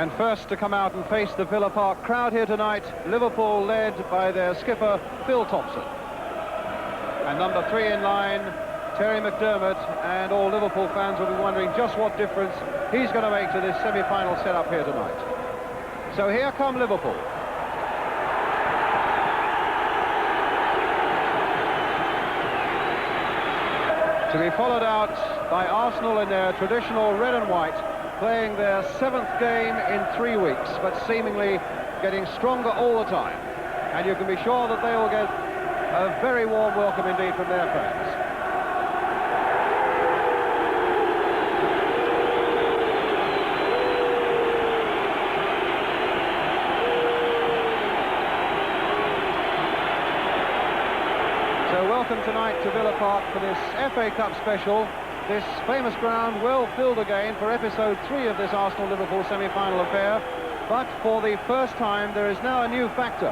And first to come out and face the Villa Park crowd here tonight, Liverpool led by their skipper, Phil Thompson. And number 3 in line, Terry McDermott, and all Liverpool fans will be wondering just what difference he's going to make to this semi-final setup here tonight. So here come Liverpool. To be followed out by Arsenal in their traditional red and white, playing their 7th game in 3 weeks, but seemingly getting stronger all the time. And you can be sure that they will get a very warm welcome indeed from their fans. So welcome tonight to Villa Park for this FA Cup special. This famous ground well filled again for episode 3 of this Arsenal-Liverpool semi-final affair. But for the first time, there is now a new factor.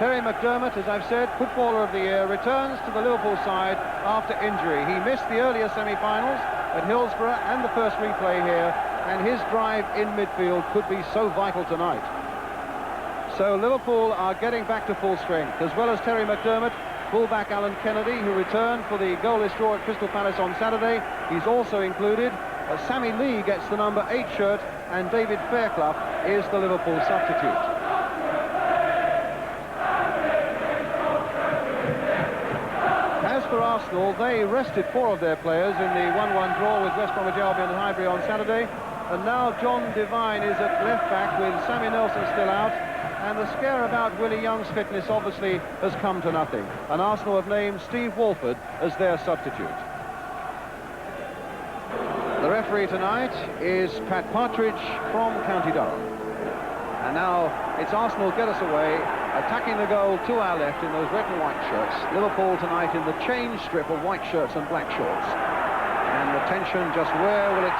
Terry McDermott, as I've said, Footballer of the Year, returns to the Liverpool side after injury. He missed the earlier semi-finals at Hillsborough and the first replay here, and his drive in midfield could be so vital tonight. So Liverpool are getting back to full strength, as well as Terry McDermott. Fullback Alan Kennedy, who returned for the goalless draw at Crystal Palace on Saturday. He's also included. Sammy Lee gets the number 8 shirt, and David Fairclough is the Liverpool substitute. As for Arsenal, they rested 4 of their players in the 1-1 draw with West Bromwich Albion and Highbury on Saturday. And now John Devine is at left back with Sammy Nelson still out. And the scare about Willie Young's fitness obviously has come to nothing. And Arsenal have named Steve Walford as their substitute. The referee tonight is Pat Partridge from County Durham. And now it's Arsenal get us away, attacking the goal to our left in those red and white shirts. Liverpool tonight in the change strip of white shirts and black shorts. And the tension, just where will it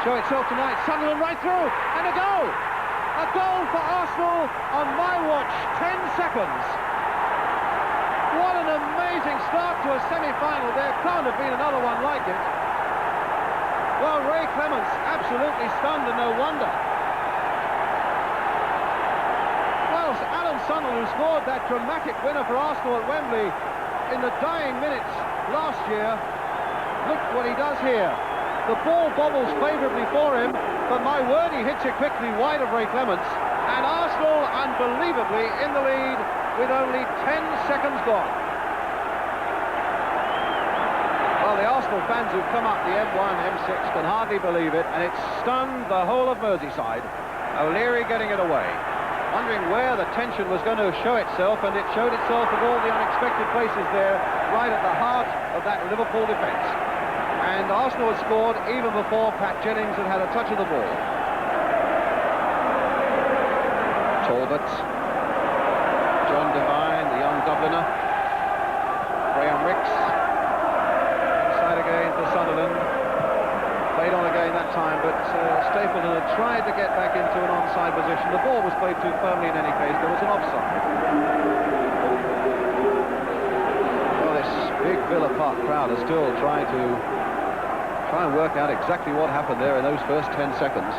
show itself tonight? Sunderland right through, and a goal! A goal for Arsenal on my watch, 10 seconds. What an amazing start to a semi-final. There can't have been another one like it. Well, Ray Clements absolutely stunned, and no wonder. Well, Alan Sunderland, who scored that dramatic winner for Arsenal at Wembley in the dying minutes last year, look what he does here. The ball bobbles favourably for him, but my word, he hits it quickly wide of Ray Clements, and Arsenal unbelievably in the lead with only 10 seconds gone. Well, the Arsenal fans who've come up the M1, M6 can hardly believe it, and it's stunned the whole of Merseyside. O'Leary getting it away, wondering where the tension was going to show itself, and it showed itself in all the unexpected places there, right at the heart of that Liverpool defence. And Arsenal had scored even before Pat Jennings had had a touch of the ball. Talbot, John Devine, the young Dubliner, Graham Ricks, inside again for Sunderland. Played on again that time, but Stapleton had tried to get back into an onside position. The ball was played too firmly in any case. There was an offside. Well, this big Villa Park crowd is still trying and work out exactly what happened there in those first 10 seconds.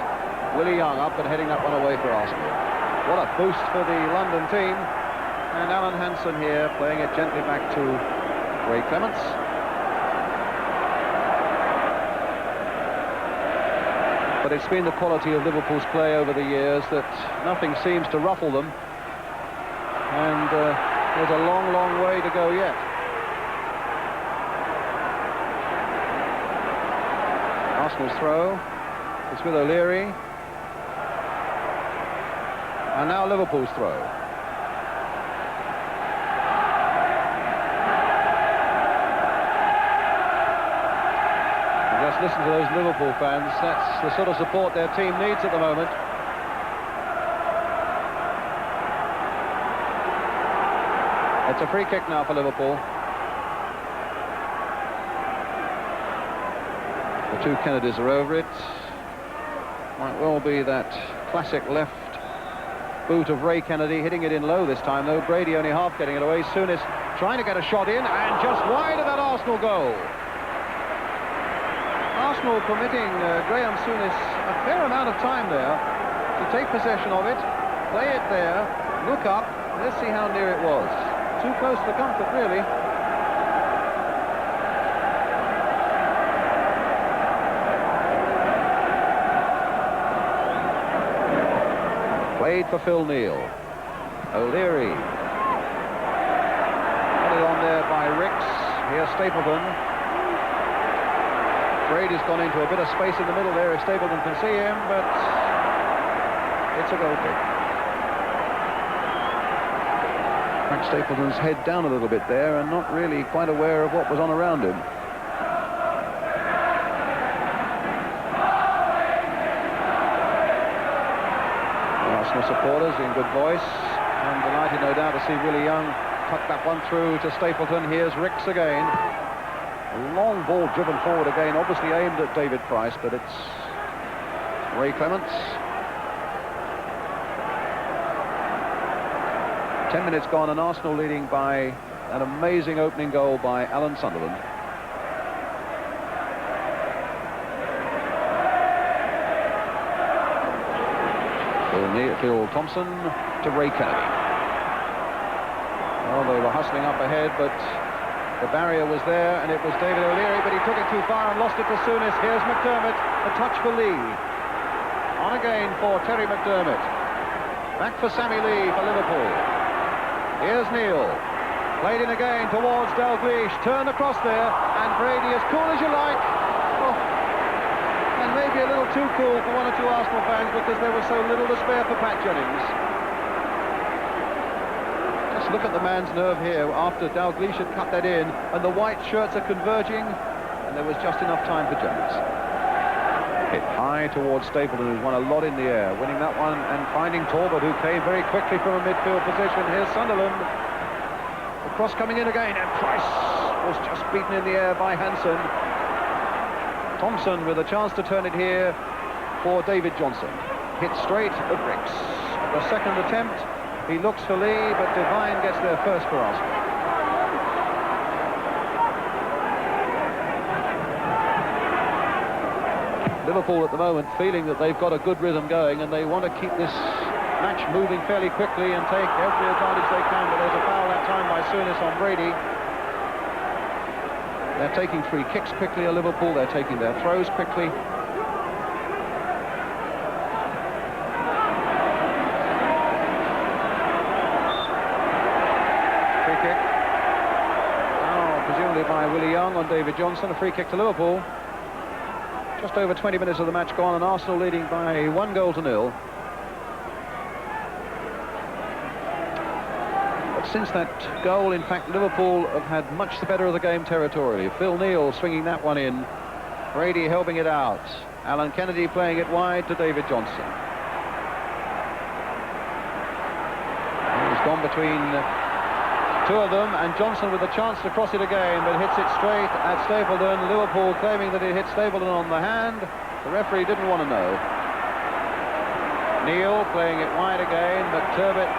Willie Young up and heading that one away for Arsenal. What a boost for the London team. And Alan Hansen here playing it gently back to Ray Clements. But it's been the quality of Liverpool's play over the years that nothing seems to ruffle them. And there's a long, long way to go yet. Arsenal's throw, it's with O'Leary, and now Liverpool's throw. And just listen to those Liverpool fans, that's the sort of support their team needs at the moment. It's a free kick now for Liverpool. The 2 Kennedys are over it. Might well be that classic left boot of Ray Kennedy, hitting it in low this time, though. Brady only half getting it away. Souness trying to get a shot in, and just wide of that Arsenal goal. Arsenal permitting Graham Souness a fair amount of time there. to take possession of it, play it there, look up. Let's see how near it was. Too close for comfort, really. Played for Phil Neal. O'Leary. Got it on there by Ricks. Here's Stapleton. Brady's gone into a bit of space in the middle there if Stapleton can see him, but it's a goal kick. Frank Stapleton's head down a little bit there and not really quite aware of what was on around him. Supporters in good voice, and delighted no doubt to see Willie Young tuck that one through to Stapleton. Here's Ricks again. A long ball driven forward again, obviously aimed at David Price, but it's Ray Clements. 10 minutes gone and Arsenal leading by an amazing opening goal by Alan Sunderland. Phil Thompson to Ray Kennedy. Well, they were hustling up ahead, but the barrier was there, and it was David O'Leary, but he took it too far and lost it to Souness. Here's McDermott, a touch for Lee. On again for Terry McDermott. Back for Sammy Lee for Liverpool. Here's Neal. Played in again towards Dalglish. Turned across there, and Brady as cool as you like. Oh. And maybe a little too cool for one or two Arsenal fans because there was so little to spare for Pat Jennings. Just look at the man's nerve here after Dalglish had cut that in, and the white shirts are converging, and there was just enough time for Jennings. Hit high towards Stapleton, who's won a lot in the air, winning that one and finding Talbot, who came very quickly from a midfield position. Here's Sunderland. The cross coming in again, and Price was just beaten in the air by Hansen. Thompson with a chance to turn it here for David Johnson. Hit straight at Ricks. The second attempt, he looks for Lee, but Devine gets there first for Arsenal. Liverpool at the moment feeling that they've got a good rhythm going and they want to keep this match moving fairly quickly and take every advantage they can, but there's a foul that time by Souness on Brady. They're taking free kicks quickly at Liverpool. They're taking their throws quickly. Free kick. Oh, presumably by Willie Young on David Johnson. A free kick to Liverpool. Just over 20 minutes of the match gone, and Arsenal leading by 1-0. Since that goal, in fact, Liverpool have had much the better of the game territorially. Phil Neal swinging that one in. Brady helping it out. Alan Kennedy playing it wide to David Johnson. He's gone between two of them, and Johnson with a chance to cross it again, but hits it straight at Stapleton. Liverpool claiming that it hit Stapleton on the hand. The referee didn't want to know. Neal playing it wide again, but Turbot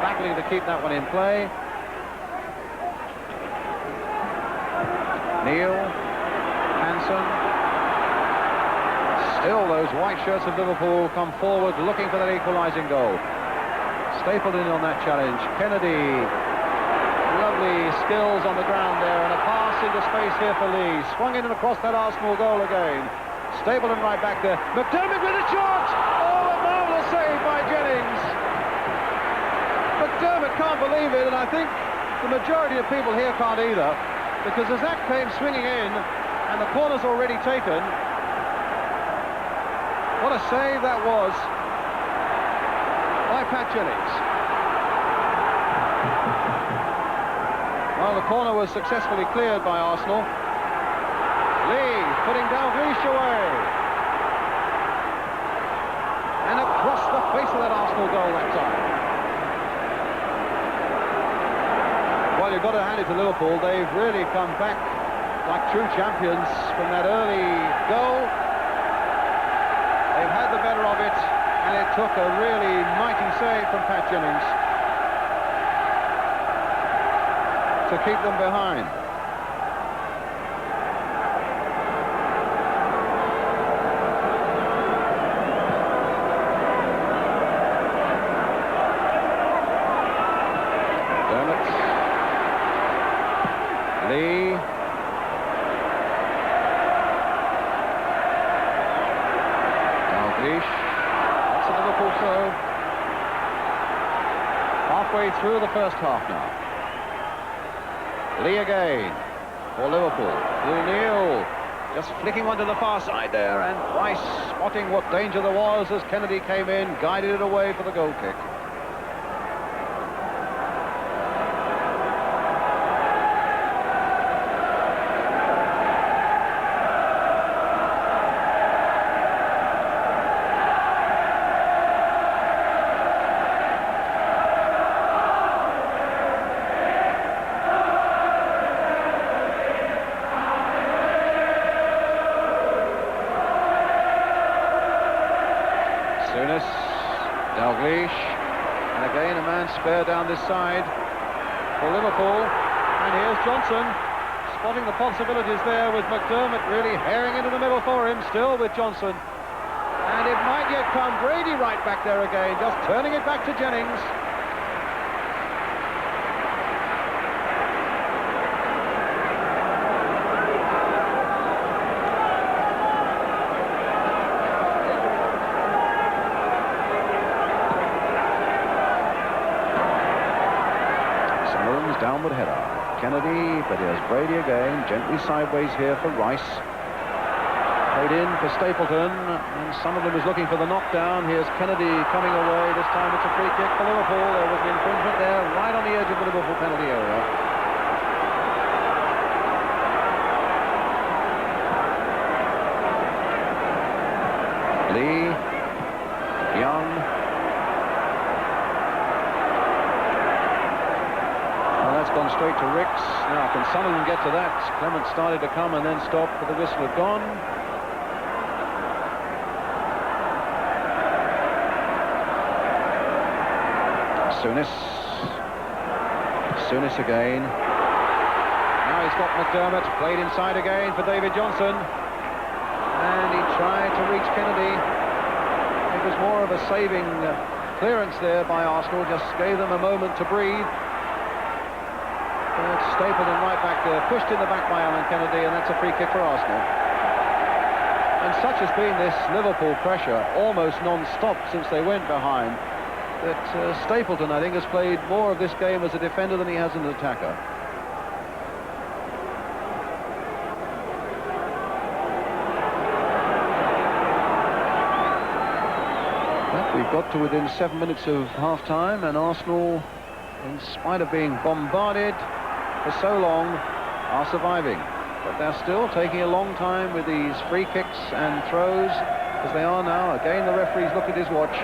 battling to keep that one in play. Neal, Hansen. Still those white shirts of Liverpool come forward looking for that equalising goal. Stapleton on that challenge. Kennedy, lovely skills on the ground there, and a pass into space here for Lee. Swung in and across that Arsenal goal again. Stapleton right back there. McDermott with a shot! Oh, a marvellous save by Jennings. McDermott can't believe it, and I think the majority of people here can't either, because as that came swinging in, and the corner's already taken, what a save that was by Pat Jennings. Well, the corner was successfully cleared by Arsenal. Lee putting Dalglish away. And across the face of that Arsenal goal that time. Well, you've got to hand it to Liverpool. They've really come back like true champions from that early goal. They've had the better of it, and it took a really mighty save from Pat Jennings to keep them behind. halfway through the first half now. Lee again for Liverpool. O'Neill just flicking one to the far side there, and Rice spotting what danger there was as Kennedy came in, guided it away for the goal kick. Dalglish, and again a man spare down this side for Liverpool, and here's Johnson spotting the possibilities there with McDermott really herring into the middle for him, still with Johnson, and it might yet come. Brady right back there again, just turning it back to Jennings. Downward header. Kennedy, but here's Brady again, gently sideways here for Rice. Played in for Stapleton, and Sunderland is looking for the knockdown. Here's Kennedy coming away. This time it's a free kick for Liverpool. There was an infringement there, right on the edge of the Liverpool penalty area. Lee, Young. Gone straight to Ricks. Now can Sunderland get to that? Clement started to come and then stopped, but the whistle had gone. Souness again. Now he's got McDermott, played inside again for David Johnson, and he tried to reach Kennedy. It was more of a saving clearance there by Arsenal, just gave them a moment to breathe. Stapleton right back there, pushed in the back by Alan Kennedy, and that's a free kick for Arsenal. And such has been this Liverpool pressure, almost non-stop since they went behind, that Stapleton, I think, has played more of this game as a defender than he has as an attacker. But we've got to within 7 minutes of half-time, and Arsenal, in spite of being bombarded for so long, are surviving. But they're still taking a long time with these free kicks and throws, as they are now. Again, the referee's looked at his watch.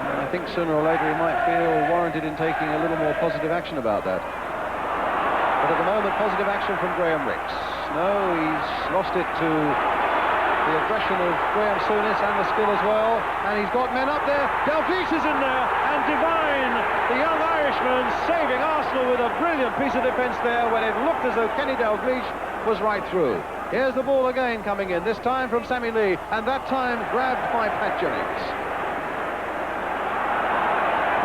And I think sooner or later he might feel warranted in taking a little more positive action about that. But at the moment, positive action from Graham Ricks. No, he's lost it to the aggression of Graham Souness and the skill as well, and he's got men up there. Dalglish is in there, and Devine, the young Irishman, saving Arsenal with a brilliant piece of defence there when it looked as though Kenny Dalglish was right through. Here's the ball again coming in, this time from Sammy Lee, and that time grabbed by Pat Jennings.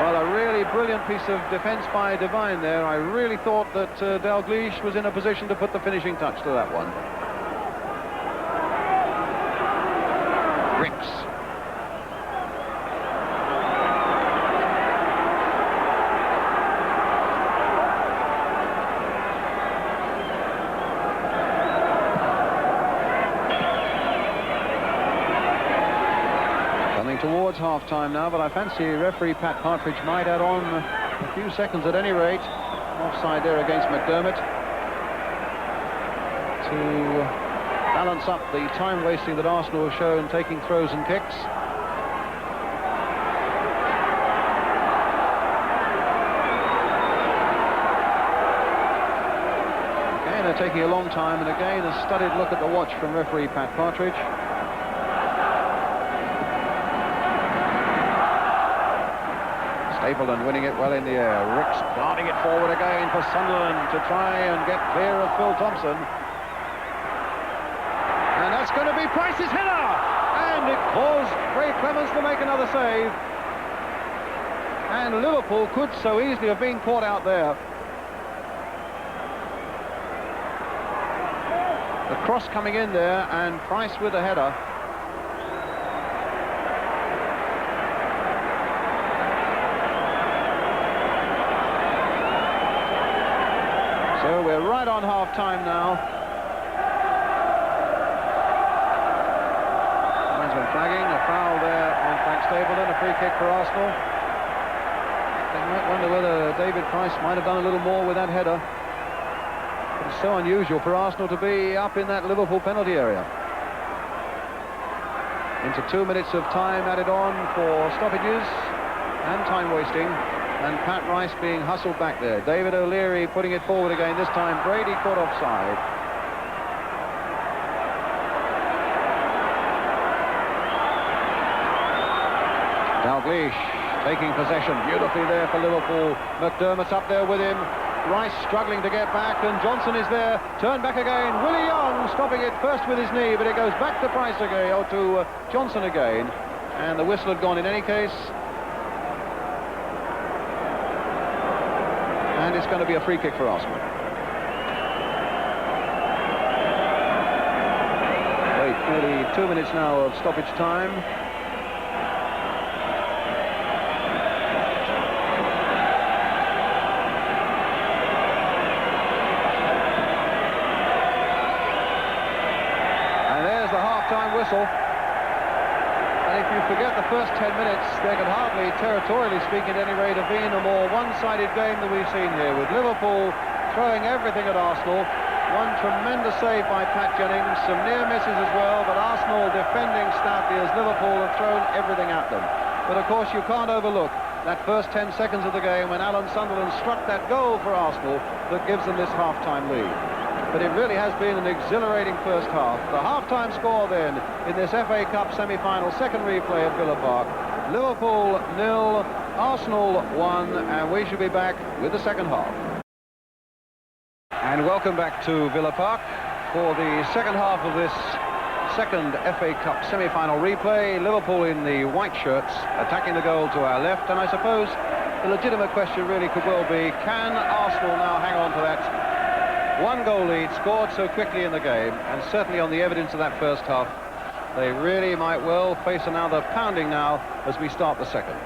Well, a really brilliant piece of defence by Devine there. I really thought that Dalglish was in a position to put the finishing touch to that one. Ricks. Coming towards half-time now, but I fancy referee Pat Partridge might add on a few seconds at any rate. Offside there against McDermott to balance up the time wasting that Arsenal have shown taking throws and kicks. Again, they're taking a long time, and again a studied look at the watch from referee Pat Partridge. Stapleton winning it well in the air. Ricks planting it forward again for Sunderland to try and get clear of Phil Thompson. And that's going to be Price's header! And it caused Ray Clements to make another save. And Liverpool could so easily have been caught out there. The cross coming in there, and Price with a header. right on half-time now. Linesman flagging, a foul there on Frank Stapleton, a free kick for Arsenal. You might wonder whether David Price might have done a little more with that header. It's so unusual for Arsenal to be up in that Liverpool penalty area. Into 2 minutes of time added on for stoppages and time wasting, and Pat Rice being hustled back there. David O'Leary putting it forward again, this time Brady caught offside. Dalglish taking possession beautifully there for Liverpool. McDermott's up there with him. Rice struggling to get back, and Johnson is there. Turn back again. Willie Young stopping it first with his knee, but it goes back to Price again, or to Johnson again. And the whistle had gone in any case. And it's going to be a free kick for Arsenal. Wait, nearly 2 minutes now of stoppage time. Whistle. And if you forget the first 10 minutes, there can hardly, territorially speaking at any rate, have been a more one-sided game than we've seen here, with Liverpool throwing everything at Arsenal. One tremendous save by Pat Jennings, some near misses as well, but Arsenal defending stoutly as Liverpool have thrown everything at them. But of course you can't overlook that first 10 seconds of the game when Alan Sunderland struck that goal for Arsenal that gives them this half-time lead. But it really has been an exhilarating first half. The half-time score then in this FA Cup semi-final, second replay at Villa Park. Liverpool 0, Arsenal 1, and we shall be back with the second half. And welcome back to Villa Park for the second half of this second FA Cup semi-final replay. Liverpool in the white shirts attacking the goal to our left, and I suppose the legitimate question really could well be, can Arsenal now hang on to that one-goal lead scored so quickly in the game? And certainly on the evidence of that first half, they really might well face another pounding now as we start the second.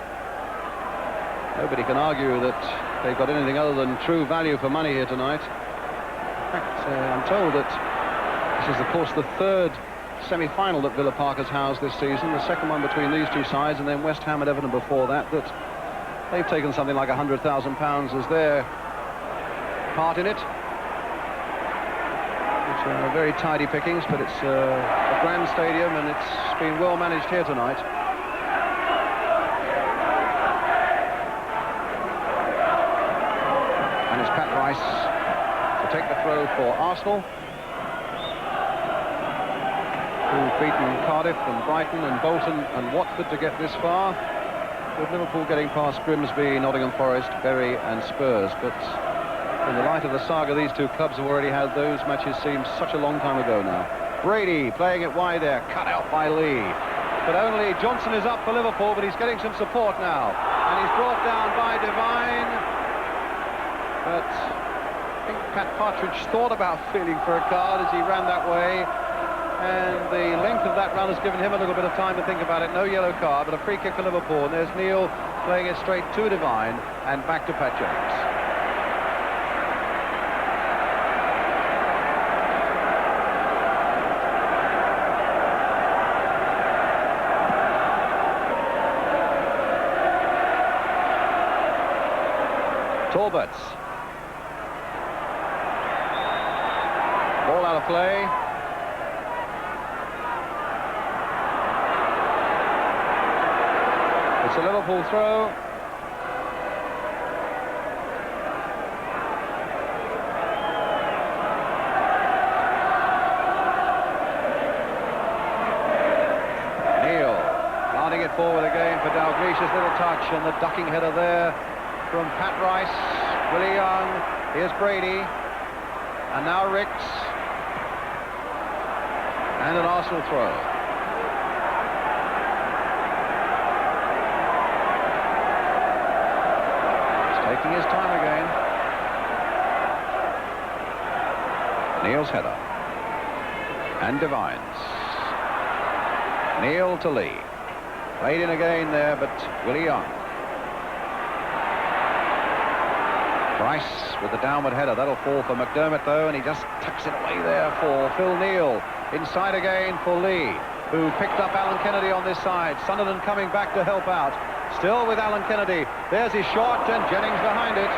Nobody can argue that they've got anything other than true value for money here tonight. In fact, I'm told that this is, of course, the third semi-final that Villa Park has housed this season, the second one between these two sides, and then West Ham and Everton before that, that they've taken something like £100,000 as their part in it. Very tidy pickings, but it's a grand stadium, and it's been well managed here tonight. And it's Pat Rice to take the throw for Arsenal, who've beaten Cardiff and Brighton and Bolton and Watford to get this far, with Liverpool getting past Grimsby, Nottingham Forest, Bury and Spurs. But in the light of the saga these two clubs have already had, those matches seem such a long time ago now. Brady playing it wide there, cut out by Lee. But only Johnson is up for Liverpool, but he's getting some support now. And he's brought down by Devine. But I think Pat Partridge thought about feeling for a card as he ran that way. And the length of that run has given him a little bit of time to think about it. No yellow card, but a free kick for Liverpool. And there's Neil playing it straight to Devine and back to Pat Jennings. Talbots. Ball out of play. It's a Liverpool throw. Neil planting it forward again for Dalglish's little touch, and the ducking header there from Pat Rice. Willie Young, here's Brady, and now Ricks, and an Arsenal throw. He's taking his time again. Neil's header, and Devine's. Neil to Lee, played in again there, but Willie Young. Price with the downward header. That'll fall for McDermott, though, and he just tucks it away there for Phil Neal. Inside again for Lee, who picked up Alan Kennedy on this side. Sunderland coming back to help out. Still with Alan Kennedy. There's his shot, and Jennings behind it.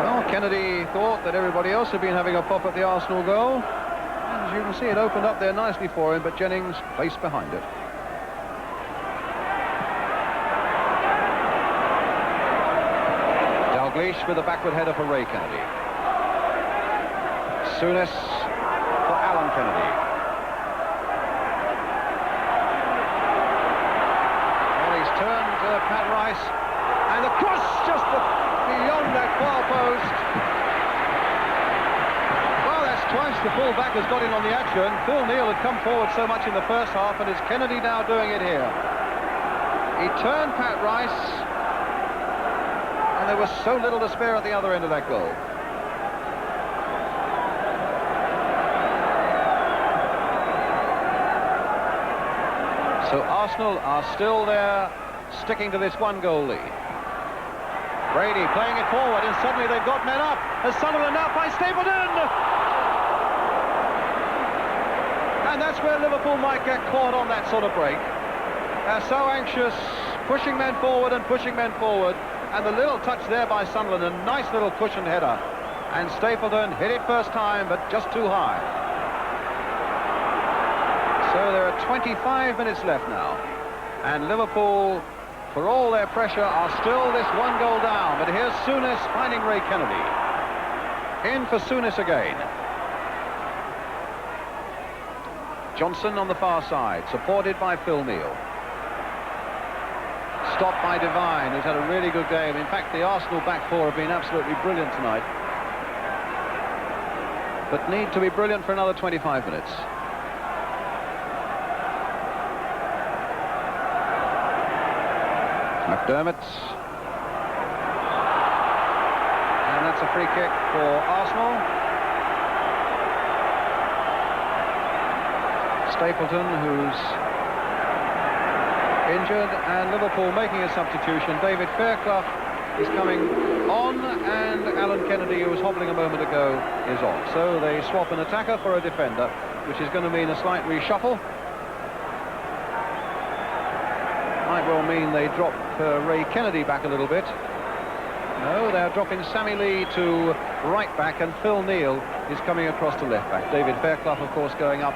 Well, Kennedy thought that everybody else had been having a pop at the Arsenal goal. And as you can see, it opened up there nicely for him, but Jennings placed behind it. Dalglish with a backward header for Ray Kennedy. Souness for Alan Kennedy. Well, he's turned Pat Rice, and the cross just beyond that far post. Well, that's twice the full-back has got in on the action. Phil Neal had come forward so much in the first half, and it's Kennedy now doing it here. He turned Pat Rice, and there was so little to spare at the other end of that goal. So Arsenal are still there, sticking to this one-goal lead. Brady playing it forward, and suddenly they've got men up. As Sunderland up by Stapleton! And that's where Liverpool might get caught on that sort of break. They're so anxious, pushing men forward and pushing men forward. And the little touch there by Sunderland, a nice little cushioned header. And Stapleton hit it first time, but just too high. So there are 25 minutes left now. And Liverpool, for all their pressure, are still this one goal down. But here's Souness finding Ray Kennedy. In for Souness again. Johnson on the far side, supported by Phil Neal. Stopped by Devine, who's had a really good game. In fact, the Arsenal back four have been absolutely brilliant tonight. But need to be brilliant for another 25 minutes. McDermott. And that's a free kick for Arsenal. Stapleton, who's injured, and Liverpool making a substitution. David Fairclough is coming on, and Alan Kennedy, who was hobbling a moment ago, is on. So they swap an attacker for a defender, which is going to mean a slight reshuffle. Might well mean they drop Ray Kennedy back a little bit. No, they're dropping Sammy Lee to right back, and Phil Neal is coming across to left back. David Fairclough, of course, going up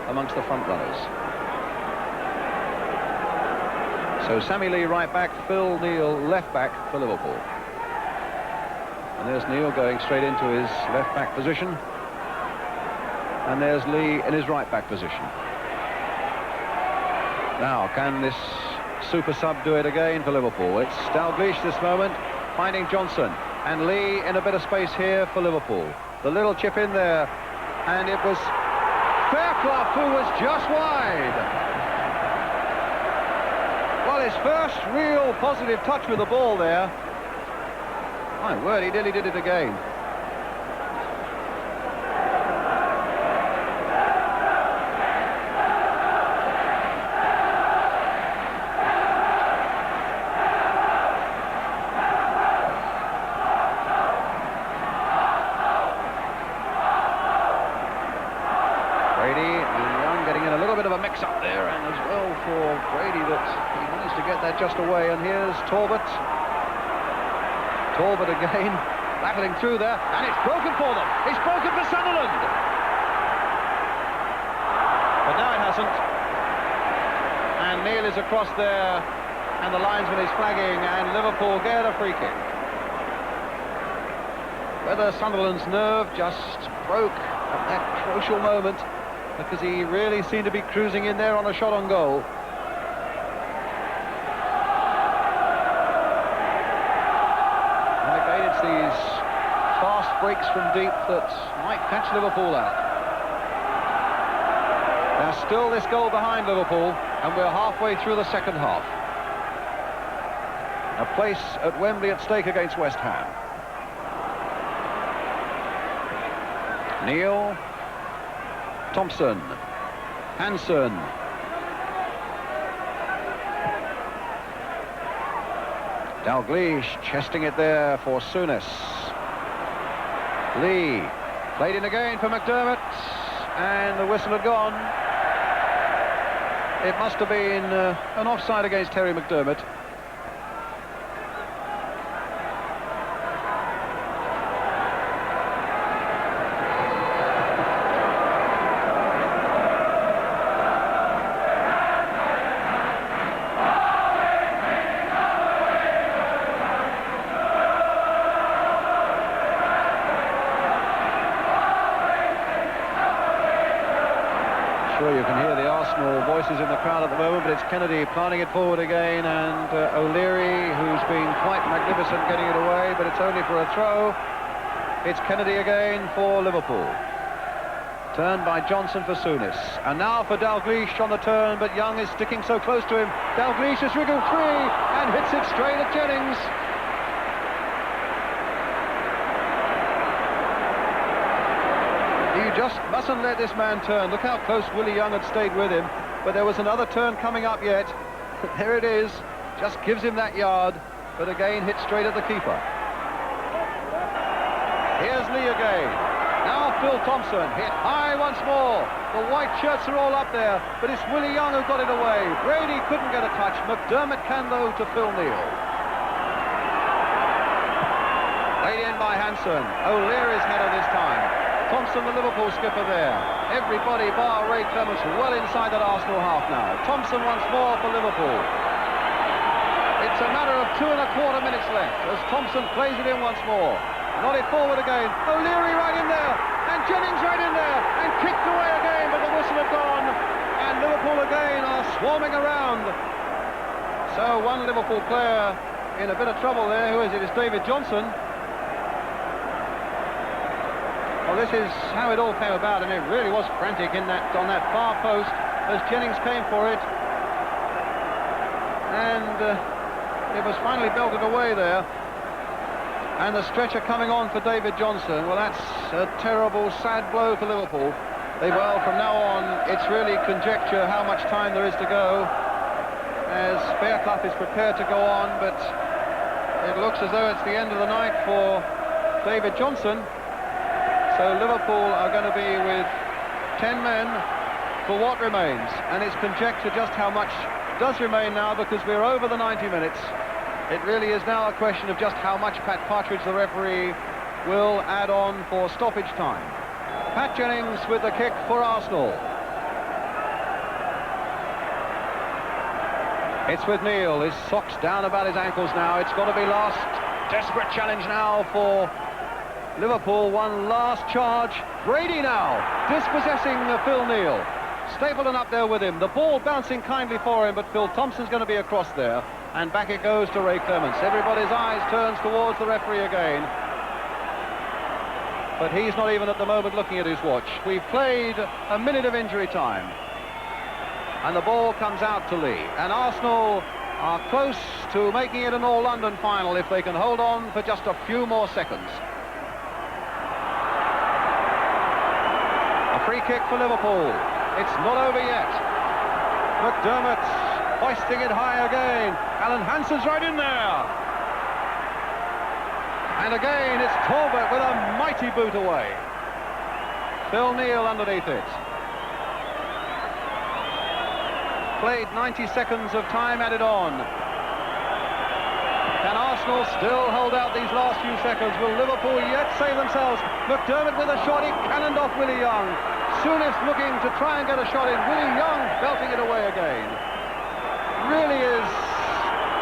amongst the front runners. So Sammy Lee right back, Phil Neal left back for Liverpool. And there's Neal going straight into his left back position. And there's Lee in his right back position. Now, can this super sub do it again for Liverpool? It's Dalglish this moment, finding Johnson. And Lee in a bit of space here for Liverpool. The little chip in there, and it was Fairclough who was just wide. Well, his first real positive touch with the ball there. My word, he nearly did it again. Up there, and as well for Brady that he managed to get that just away. And here's Talbot. Talbot again, battling through there, and it's broken for them. It's broken for Sunderland. But now it hasn't. And Neal is across there, and the linesman is flagging, and Liverpool get a free kick. Whether Sunderland's nerve just broke at that crucial moment, because he really seemed to be cruising in there on a shot on goal. And again, it's these fast breaks from deep that might catch Liverpool out. There's still this goal behind Liverpool, and we're halfway through the second half. A place at Wembley at stake against West Ham. Neal. Thompson, Hansen, Dalglish chesting it there for Souness. Lee played in again for McDermott, and the whistle had gone. It must have been an offside against Terry McDermott. Sure, you can hear the Arsenal voices in the crowd at the moment, but it's Kennedy planting it forward again, and O'Leary, who's been quite magnificent getting it away, but it's only for a throw. It's Kennedy again for Liverpool. Turned by Johnson for Souness, and now for Dalglish on the turn, but Young is sticking so close to him. Dalglish has wriggled free and hits it straight at Jennings. You just mustn't let this man turn. Look how close Willie Young had stayed with him, but there was another turn coming up yet. There it is, just gives him that yard, but again hit straight at the keeper. Here's Lee again. Now Phil Thompson hit high once more. The white shirts are all up there, but it's Willie Young who got it away. Brady couldn't get a touch. McDermott can though to Phil Neal. Laid in by Hansen. O'Leary's header this time. Thompson, the Liverpool skipper there. Everybody bar Ray Clements well inside that Arsenal half now. Thompson once more for Liverpool. It's a matter of 2¼ minutes left as Thompson plays it in once more. Nodded forward again. O'Leary right in there. And Jennings right in there. And kicked away again, but the whistle had gone. And Liverpool again are swarming around. So one Liverpool player in a bit of trouble there. Who is it? It's David Johnson. Well, this is how it all came about, and it really was frantic on that far post as Jennings came for it. And it was finally belted away there. And the stretcher coming on for David Johnson. Well, that's a terrible, sad blow for Liverpool. Well, from now on, it's really conjecture how much time there is to go, as Fairclough is prepared to go on, but it looks as though it's the end of the night for David Johnson. So Liverpool are going to be with 10 men for what remains, and it's conjecture just how much does remain now, because we're over the 90 minutes. It really is now a question of just how much Pat Partridge, the referee, will add on for stoppage time. Pat Jennings with the kick for Arsenal. It's with Neal. His socks down about his ankles now. It's got to be last. Desperate challenge now for Liverpool. One last charge. Brady now dispossessing Phil Neal. Stapleton up there with him. The ball bouncing kindly for him, but Phil Thompson's going to be across there. And back it goes to Ray Clements. Everybody's eyes turns towards the referee again. But he's not even at the moment looking at his watch. We've played a minute of injury time. And the ball comes out to Lee. And Arsenal are close to making it an all-London final if they can hold on for just a few more seconds. A free kick for Liverpool. It's not over yet. McDermott hoisting it high again. Alan Hansen's right in there. And again, it's Talbot with a mighty boot away. Phil Neal underneath it. Played 90 seconds of time added on. Can Arsenal still hold out these last few seconds? Will Liverpool yet save themselves? McDermott with a shot, he cannoned off Willie Young. Souness looking to try and get a shot in. Willie Young belting it away again. Really is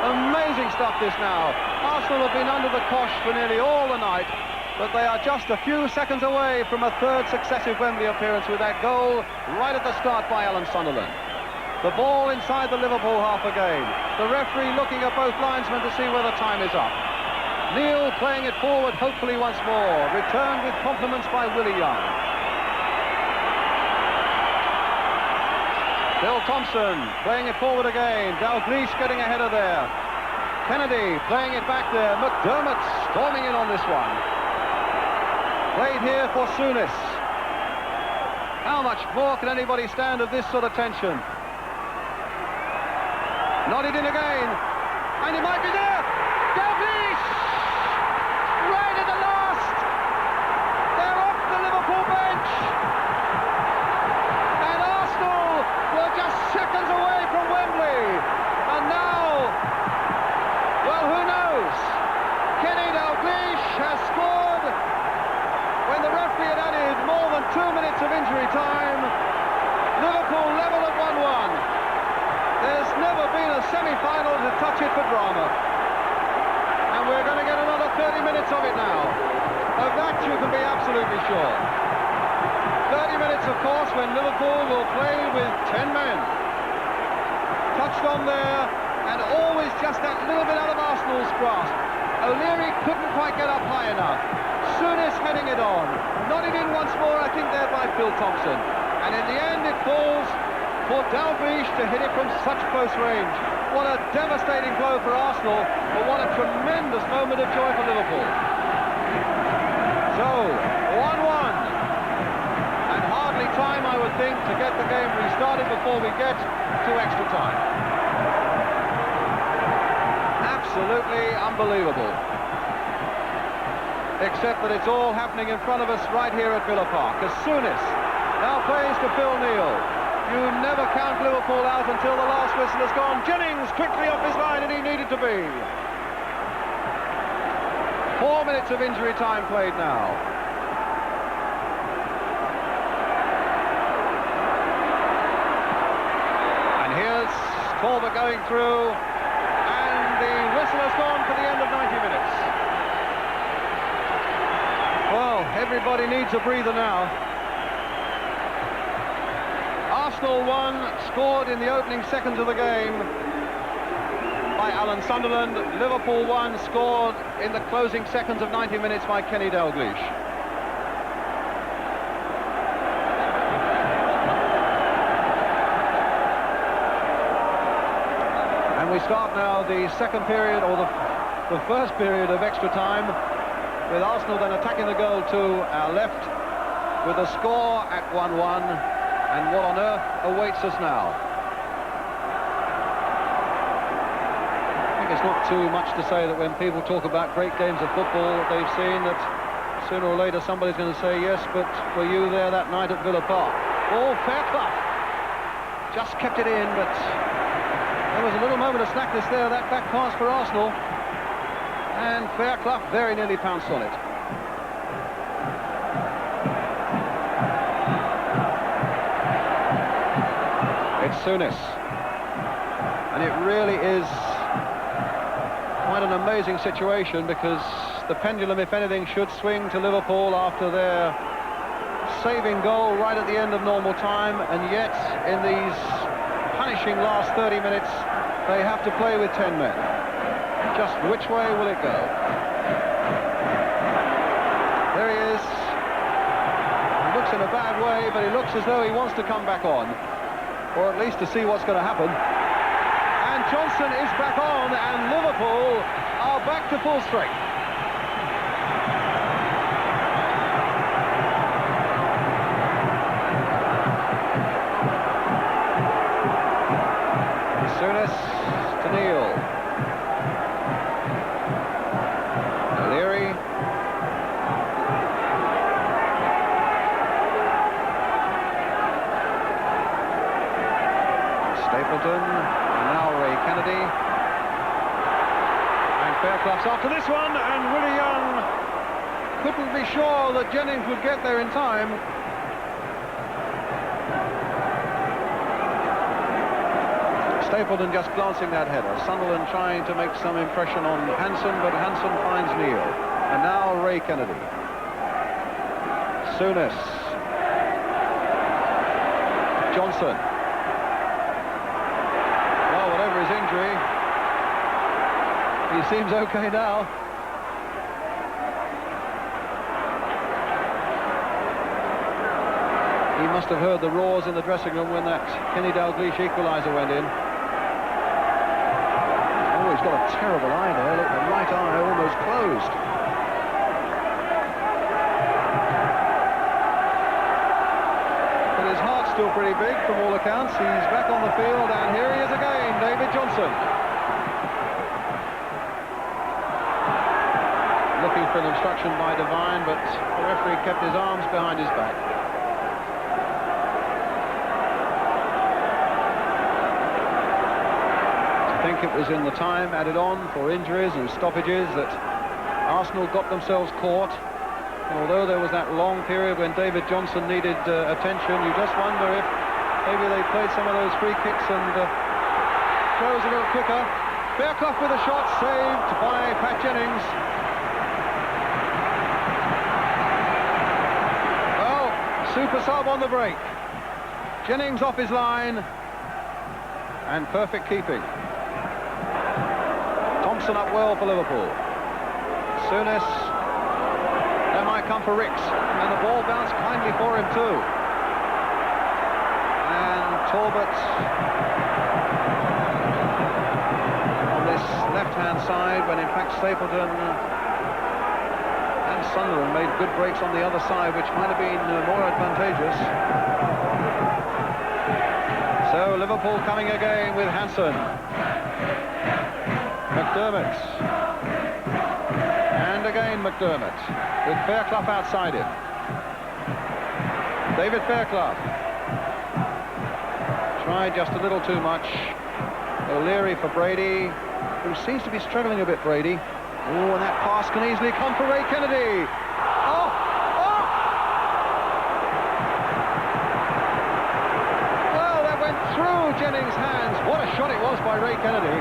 amazing stuff this now. Arsenal have been under the cosh for nearly all the night, but they are just a few seconds away from a third successive Wembley appearance with that goal right at the start by Alan Sunderland. The ball inside the Liverpool half again. The referee looking at both linesmen to see whether time is up. Neal playing it forward, hopefully once more. Returned with compliments by Willie Young. Phil Thompson playing it forward again. Dalglish getting ahead of there. Kennedy playing it back there. McDermott storming in on this one. Played here for Souness. How much more can anybody stand of this sort of tension? Nodded in again, and he might be there. Dalglish! Right at the last! They're off the Liverpool bench! And Arsenal were just seconds away from Wembley! And now, well, who knows? Kenny Dalglish has scored when the referee had added more than 2 minutes of injury time. Liverpool level at 1-1. There's never been a semi-final to touch it for drama. And we're going to get another 30 minutes of it now. Of that you can be absolutely sure. 30 minutes, of course, when Liverpool will play with 10 men. Touched on there, and always just that little bit out of Arsenal's grasp. O'Leary couldn't quite get up high enough. Souness heading it on. Nodded in once more, I think, there by Phil Thompson. And in the end, it falls for Dalglish to hit it from such close range. What a devastating blow for Arsenal, but what a tremendous moment of joy for Liverpool. So, 1-1. And hardly time, I would think, to get the game restarted before we get to extra time. Absolutely unbelievable. Except that it's all happening in front of us right here at Villa Park. As Souness now plays to Phil Neal. You never count Liverpool out until the last whistle has gone. Jennings quickly off his line, and he needed to be. 4 minutes of injury time played now. And here's Torber going through, and the whistle has gone for the end of 90 minutes. Well, everybody needs a breather now. Arsenal won, scored in the opening seconds of the game by Alan Sunderland. Liverpool won, scored in the closing seconds of 90 minutes by Kenny Dalglish. And we start now the second period, or the first period of extra time, with Arsenal then attacking the goal to our left, with a score at 1-1. And what on earth awaits us now? I think it's not too much to say that when people talk about great games of football, they've seen that sooner or later somebody's going to say, yes, but were you there that night at Villa Park? Oh, Fairclough just kept it in, but there was a little moment of slackness there, that back pass for Arsenal. And Fairclough very nearly pounced on it. It's Souness. And it really is quite an amazing situation, because the pendulum, if anything, should swing to Liverpool after their saving goal right at the end of normal time, and yet in these punishing last 30 minutes they have to play with 10 men. Just which way will it go? There he is. He looks in a bad way, but he looks as though he wants to come back on, or at least to see what's going to happen. And Johnson is back on, and Liverpool are back to full strength. Souness to Neal. O'Leary. Stapleton. And now Ray Kennedy. And Fairclough's after this one, and Willie Young couldn't be sure that Jennings would get there in time. Stapleton just glancing that header. Sunderland trying to make some impression on Hansen, but Hansen finds Neal. And now Ray Kennedy. Souness. Johnson. Well, whatever his injury, he seems okay now. He must have heard the roars in the dressing room when that Kenny Dalglish equaliser went in. He's got a terrible eye there. Look, the right eye almost closed. But his heart's still pretty big from all accounts. He's back on the field, and here he is again, David Johnson. for an obstruction by Devine, but the referee kept his arms behind his back. I think it was in the time added on for injuries and stoppages that Arsenal got themselves caught. And although there was that long period when David Johnson needed attention, you just wonder if maybe they played some of those free kicks and throws a little quicker. Fairclough with a shot, saved by Pat Jennings. Well, super sub on the break. Jennings off his line, and perfect keeping. Thompson up well for Liverpool. Souness, that might come for Ricks, and the ball bounced kindly for him too. And Talbot on this left-hand side, when in fact Stapleton and Sunderland made good breaks on the other side, which might have been more advantageous. So Liverpool coming again with Hansen. McDermott. And again McDermott, with Fairclough outside him. David Fairclough. Tried just a little too much. O'Leary for Brady, who seems to be struggling a bit, Brady. Oh, and that pass can easily come for Ray Kennedy. Oh! Oh! Well, that went through Jennings' hands. What a shot it was by Ray Kennedy.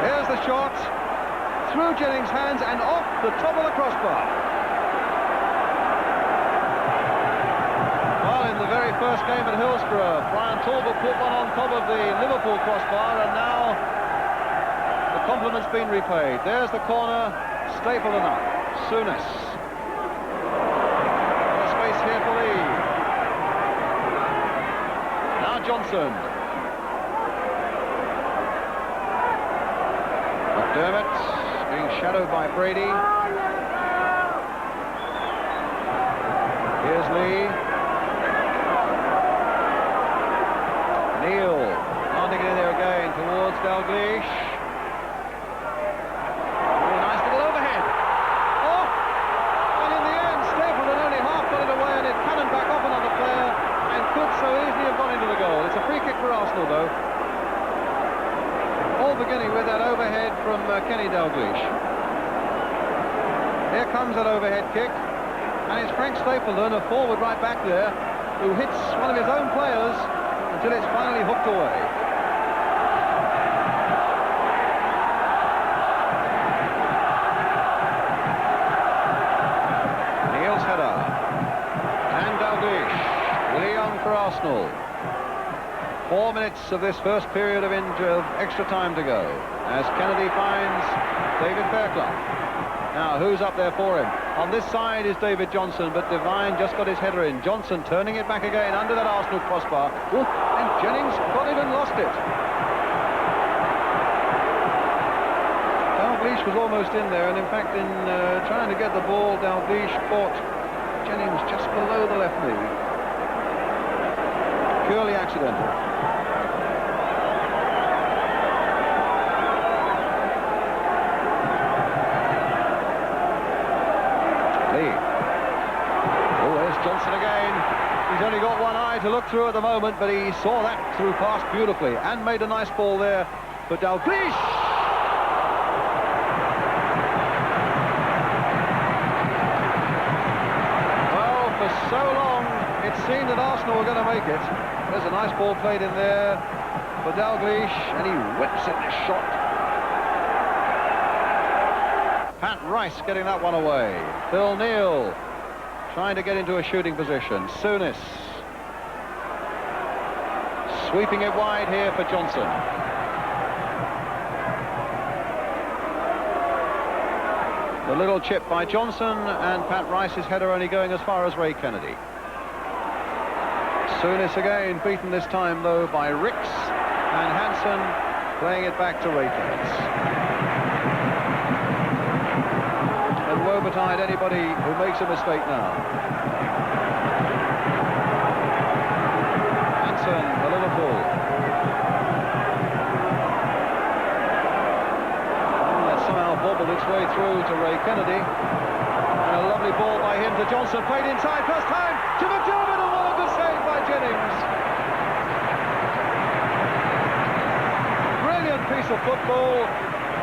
Here's the shot, through Jennings' hands and off the top of the crossbar. Well, in the very first game at Hillsborough, Brian Talbot put one on top of the Liverpool crossbar, and now the compliment's been repaid. There's the corner, Stapleton up, Souness. More space here for Lee. Now Johnson. McDermott being shadowed by Brady. Here's Lee. Neil landing it in there again towards Dalglish. Oh, nice little overhead. Oh! And in the end, Stapleton only half got it away, and it cannoned back off another player and could so easily have gone into the goal. It's a free kick for Arsenal, though. All beginning with that overhead from Kenny Dalglish. Here comes that overhead kick, and it's Frank Stapleton, a forward right back there, who hits one of his own players until it's finally hooked away. Neil's header, and Dalglish, Willie Young for Arsenal. 4 minutes of this first period of extra time to go, as Kennedy finds David Fairclough. Now, who's up there for him? On this side is David Johnson, but Devine just got his header in. Johnson turning it back again under that Arsenal crossbar. Ooh, and Jennings got it and lost it. Dalglish was almost in there, and in fact, in trying to get the ball, Dalglish caught Jennings just below the left knee. Purely accidental. Oh, there's Johnson again. He's only got one eye to look through at the moment, but he saw that through past beautifully and made a nice ball there for Dalglish. Well, for so long it seemed that Arsenal were going to make it. There's a nice ball played in there for Dalglish, and he whips it this shot. Pat Rice getting that one away. Phil Neal trying to get into a shooting position. Souness sweeping it wide here for Johnson. The little chip by Johnson, and Pat Rice's header only going as far as Ray Kennedy. Souness again beaten this time though by Ricks, and Hansen playing it back to Ray Kennedy. And woe betide anybody who makes a mistake now. Hansen for Liverpool. Oh, that somehow nobbled its way through to Ray Kennedy. And a lovely ball by him to Johnson, played inside, first time to McDermott, and what a good save by Jennings. Brilliant piece of football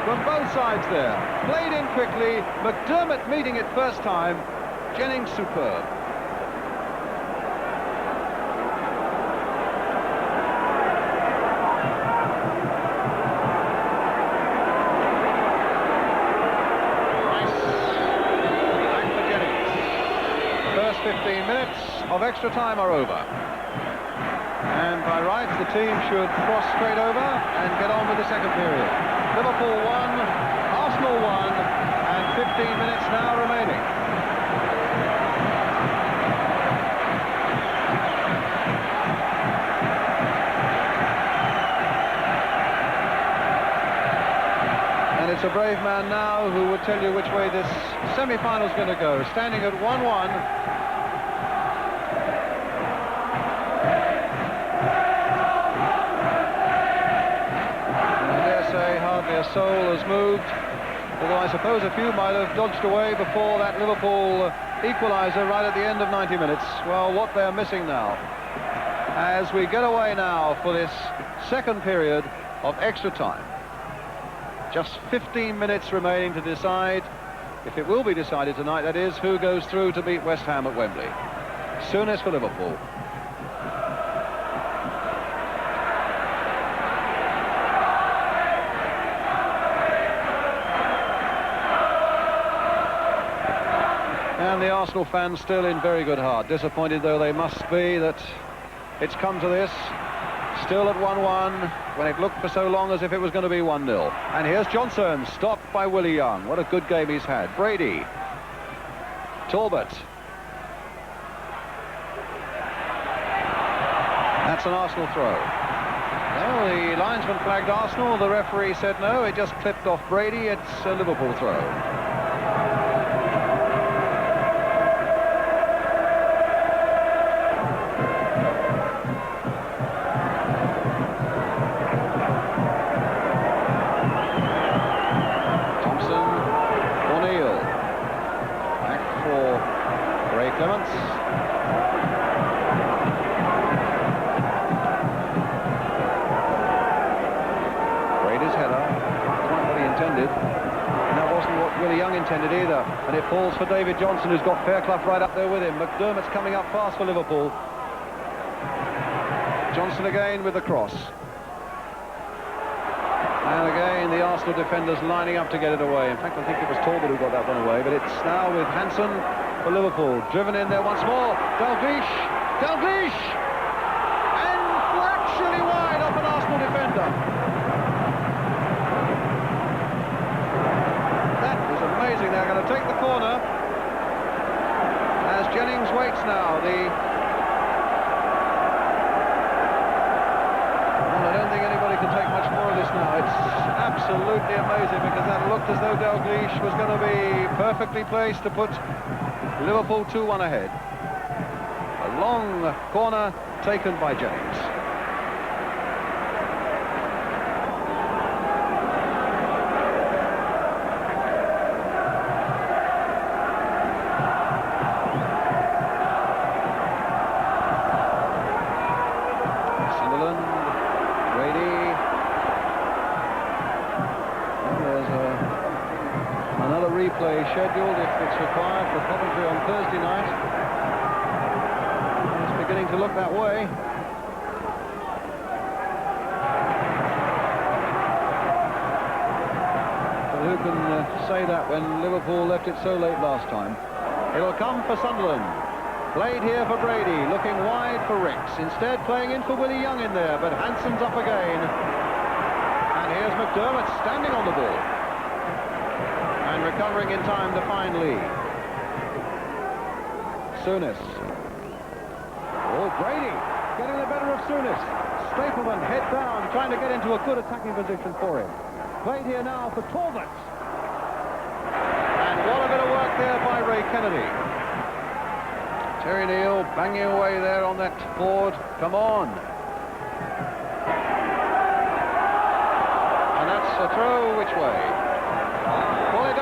from both sides there. Played in quickly, McDermott meeting it first time, Jennings superb. Back for Jennings. The first 15 minutes of extra time are over. And by rights, the team should cross straight over and get on with the second period. Liverpool 1, Arsenal 1, and 15 minutes now remaining. And it's a brave man now who will tell you which way this semi-final is going to go. Standing at 1-1. Their soul has moved, although I suppose a few might have dodged away before that Liverpool equaliser right at the end of 90 minutes. Well, what they're missing now, as we get away now for this second period of extra time. Just 15 minutes remaining to decide, if it will be decided tonight, that is, who goes through to beat West Ham at Wembley. Souness for Liverpool. And the Arsenal fans still in very good heart, disappointed though they must be that it's come to this. Still at 1-1, when it looked for so long as if it was going to be 1-0. And here's Johnson, stopped by Willie Young. What a good game he's had. Brady. Talbot. That's an Arsenal throw. No, the linesman flagged Arsenal. The referee said no, it just clipped off Brady. It's a Liverpool throw. Either, and it falls for David Johnson, who's got Fairclough right up there with him. McDermott's coming up fast for Liverpool. Johnson again with the cross. And again the Arsenal defenders lining up to get it away. In fact, I think it was Talbot who got that one away, but it's now with Hansen for Liverpool. Driven in there once more. Dalglish! And fractionally wide off an Arsenal defender. Amazing. They're going to take the corner as Jennings waits now. Well, I don't think anybody can take much more of this now. It's absolutely amazing, because that looked as though Dalglish was going to be perfectly placed to put Liverpool 2-1 ahead. A long corner taken by Jennings. Scheduled if it's required for Coventry on Thursday night. It's beginning to look that way. But who can say that when Liverpool left it so late last time? It'll come for Sunderland. Played here for Brady, looking wide for Ricks. Instead playing in for Willie Young in there, but Hansen's up again. And here's McDermott standing on the ball. And recovering in time to find Lee. Souness. Oh, Brady getting the better of Souness. Stapleman head down, trying to get into a good attacking position for him. Played here now for Talbot. And what a bit of work there by Ray Kennedy. Terry Neal banging away there on that board. Come on. And that's a throw which way? Well,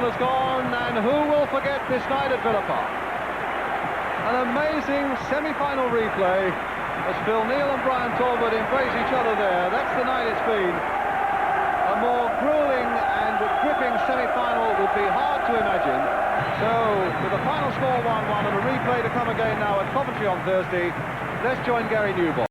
has gone, and who will forget this night at Villa Park? An amazing semi-final replay as Phil Neal and Brian Talbot embrace each other there. That's the night it's been. A more grueling and gripping semi-final would be hard to imagine. So, with the final score 1-1 and a replay to come again now at Coventry on Thursday, let's join Gary Newbold.